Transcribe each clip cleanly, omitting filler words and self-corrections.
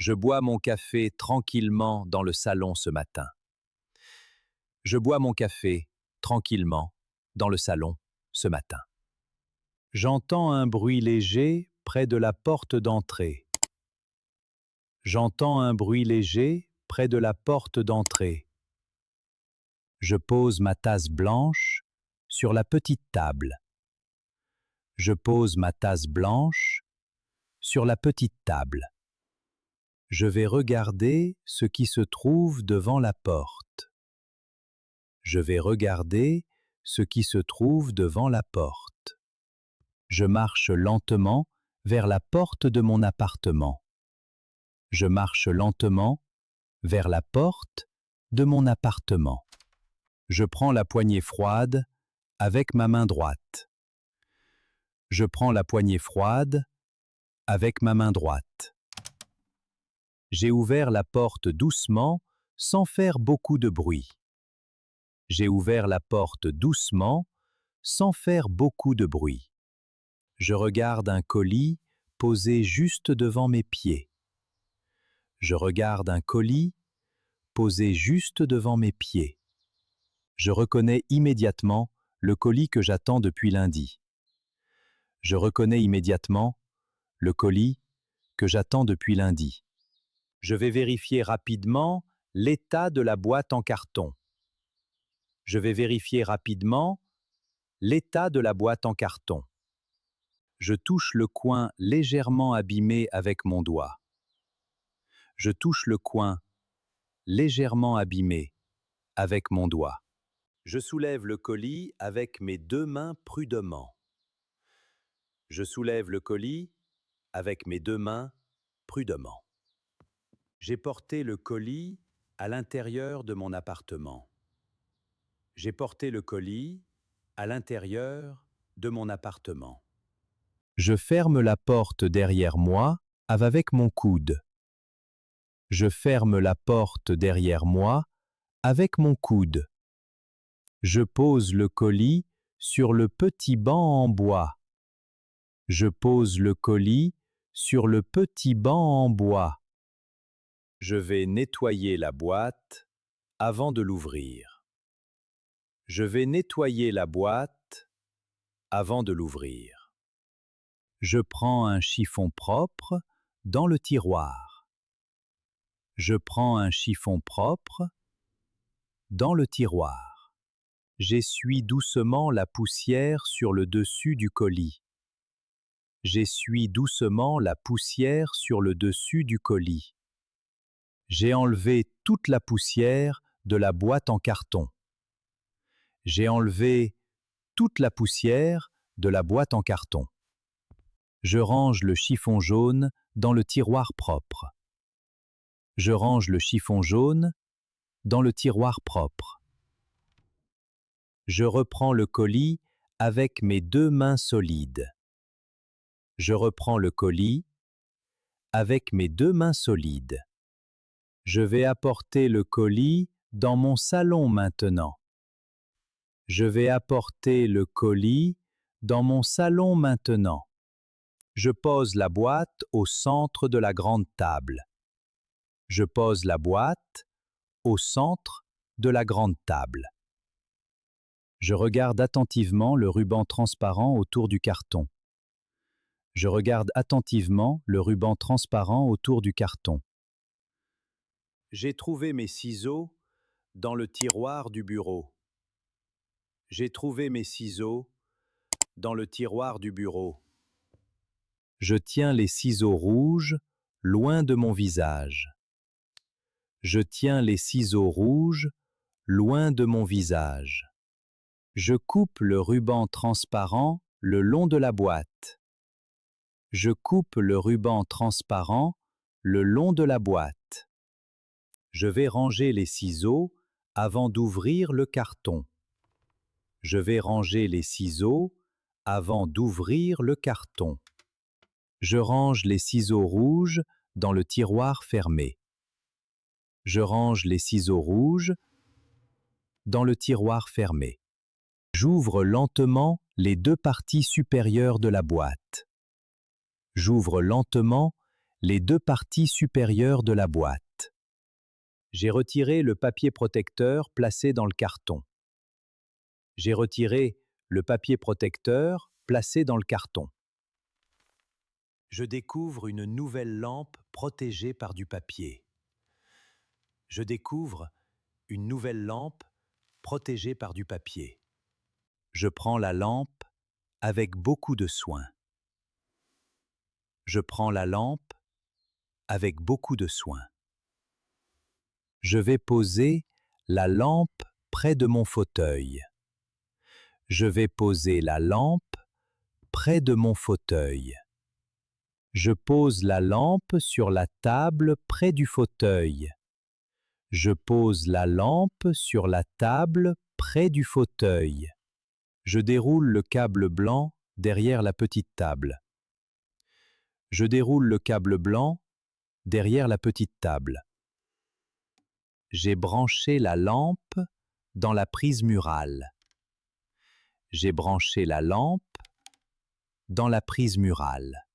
Je bois mon café tranquillement dans le salon ce matin. Je bois mon café tranquillement dans le salon ce matin. J'entends un bruit léger près de la porte d'entrée. J'entends un bruit léger près de la porte d'entrée. Je pose ma tasse blanche sur la petite table. Je pose ma tasse blanche sur la petite table. Je vais regarder ce qui se trouve devant la porte. Je vais regarder ce qui se trouve devant la porte. Je marche lentement vers la porte de mon appartement. Je marche lentement vers la porte de mon appartement. Je prends la poignée froide avec ma main droite. Je prends la poignée froide avec ma main droite. J'ai ouvert la porte doucement sans faire beaucoup de bruit. J'ai ouvert la porte doucement sans faire beaucoup de bruit. Je regarde un colis posé juste devant mes pieds. Je regarde un colis posé juste devant mes pieds. Je reconnais immédiatement le colis que j'attends depuis lundi. Je reconnais immédiatement le colis que j'attends depuis lundi. Je vais vérifier rapidement l'état de la boîte en carton. Je vais vérifier rapidement l'état de la boîte en carton. Je touche le coin légèrement abîmé avec mon doigt. Je touche le coin légèrement abîmé avec mon doigt. Je soulève le colis avec mes deux mains prudemment. Je soulève le colis avec mes deux mains prudemment. J'ai porté le colis à l'intérieur de mon appartement. J'ai porté le colis à l'intérieur de mon appartement. Je ferme la porte derrière moi avec mon coude. Je ferme la porte derrière moi avec mon coude. Je pose le colis sur le petit banc en bois. Je pose le colis sur le petit banc en bois. Je vais nettoyer la boîte avant de l'ouvrir. Je vais nettoyer la boîte avant de l'ouvrir. Je prends un chiffon propre dans le tiroir. Je prends un chiffon propre dans le tiroir. J'essuie doucement la poussière sur le dessus du colis. J'essuie doucement la poussière sur le dessus du colis. J'ai enlevé toute la poussière de la boîte en carton. J'ai enlevé toute la poussière de la boîte en carton. Je range le chiffon jaune dans le tiroir propre. Je range le chiffon jaune dans le tiroir propre. Je reprends le colis avec mes deux mains solides. Je reprends le colis avec mes deux mains solides. Je vais apporter le colis dans mon salon maintenant. Je vais apporter le colis dans mon salon maintenant. Je pose la boîte au centre de la grande table. Je pose la boîte au centre de la grande table. Je regarde attentivement le ruban transparent autour du carton. Je regarde attentivement le ruban transparent autour du carton. J'ai trouvé mes ciseaux dans le tiroir du bureau. J'ai trouvé mes ciseaux dans le tiroir du bureau. Je tiens les ciseaux rouges loin de mon visage. Je tiens les ciseaux rouges loin de mon visage. Je coupe le ruban transparent le long de la boîte. Je coupe le ruban transparent le long de la boîte. Je vais ranger les ciseaux avant d'ouvrir le carton. Je vais ranger les ciseaux avant d'ouvrir le carton. Je range les ciseaux rouges dans le tiroir fermé. Je range les ciseaux rouges dans le tiroir fermé. J'ouvre lentement les deux parties supérieures de la boîte. J'ouvre lentement les deux parties supérieures de la boîte. J'ai retiré le papier protecteur placé dans le carton. J'ai retiré le papier protecteur placé dans le carton. Je découvre une nouvelle lampe protégée par du papier. Je découvre une nouvelle lampe protégée par du papier. Je prends la lampe avec beaucoup de soin. Je prends la lampe avec beaucoup de soin. Je vais poser la lampe près de mon fauteuil. Je vais poser la lampe près de mon fauteuil. Je pose la lampe sur la table près du fauteuil. Je pose la lampe sur la table près du fauteuil. Je déroule le câble blanc derrière la petite table. Je déroule le câble blanc derrière la petite table. J'ai branché la lampe dans la prise murale. J'ai branché la lampe dans la prise murale.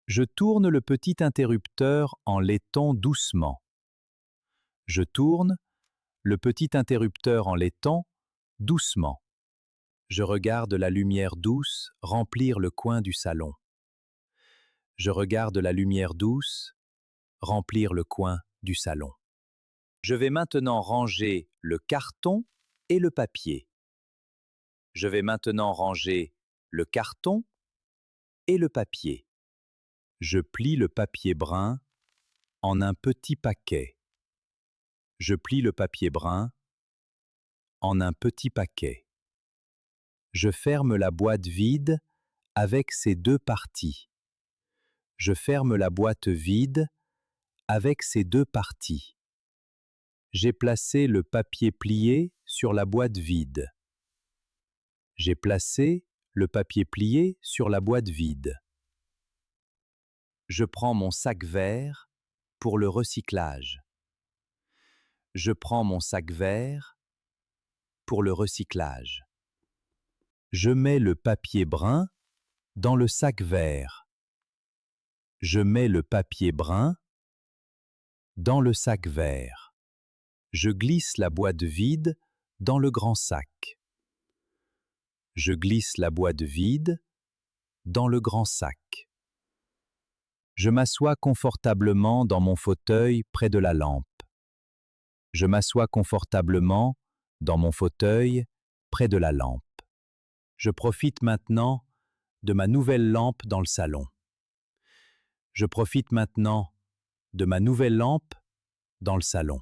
Je tourne le petit interrupteur en laitant doucement. Je tourne le petit interrupteur en laitant doucement. Je regarde la lumière douce remplir le coin du salon. Je regarde la lumière douce remplir le coin du salon. Je vais maintenant ranger le carton et le papier. Je vais maintenant ranger le carton et le papier. Je plie le papier brun en un petit paquet. Je plie le papier brun en un petit paquet. Je ferme la boîte vide avec ses deux parties. Je ferme la boîte vide avec ses deux parties. J'ai placé le papier plié sur la boîte vide. J'ai placé le papier plié sur la boîte vide. Je prends mon sac vert pour le recyclage. Je prends mon sac vert pour le recyclage. Je mets le papier brun dans le sac vert. Je mets le papier brun dans le sac vert. Je glisse la boîte vide dans le grand sac. Je glisse la boîte vide dans le grand sac. Je m'assois confortablement dans mon fauteuil près de la lampe. Je m'assois confortablement dans mon fauteuil près de la lampe. Je profite maintenant de ma nouvelle lampe dans le salon. Je profite maintenant de ma nouvelle lampe dans le salon.